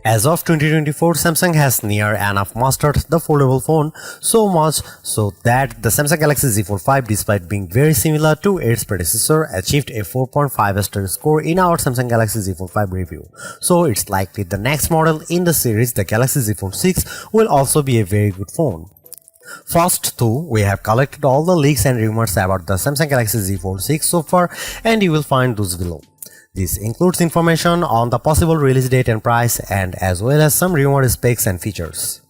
As of 2024, Samsung has near enough mastered the foldable phone, so much so that the Samsung Galaxy Z Fold 5, despite being very similar to its predecessor, achieved a 4.5 star score in our Samsung Galaxy Z Fold 5 review. So it's likely the next model in the series, the Galaxy Z Fold 6, will also be a very good phone. First though, we have collected all the leaks and rumors about the Samsung Galaxy Z Fold 6 so far, and you will find those below. This includes information on the possible release date and price, and as well as some rumored specs and features.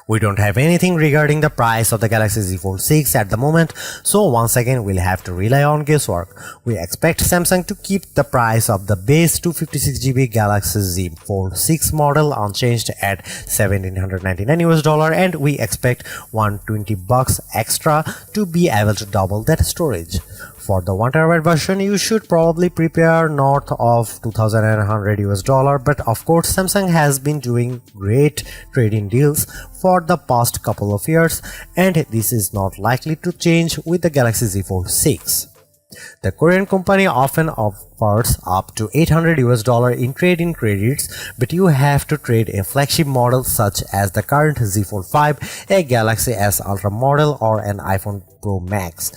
We don't have anything regarding the price of the Galaxy Z Fold 6 at the moment, so once again we'll have to rely on guesswork. We expect Samsung to keep the price of the base 256GB Galaxy Z Fold 6 model unchanged at $1,799 and we expect $120 extra to be able to double that storage. For the 1TB version, you should probably prepare north of $2,100, but of course Samsung has been doing great trade-in deals for the past couple of years, and this is not likely to change with the Galaxy Z Fold 6. The Korean company often offers up to $800 in trade-in credits, but you have to trade a flagship model such as the current Z Fold 5, a Galaxy S Ultra model, or an iPhone Pro Max.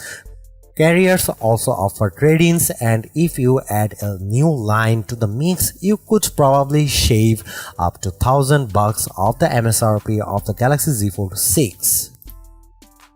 Carriers also offer trade-ins, and if you add a new line to the mix, you could probably shave up to $1,000 off the MSRP of the Galaxy Z Fold 6.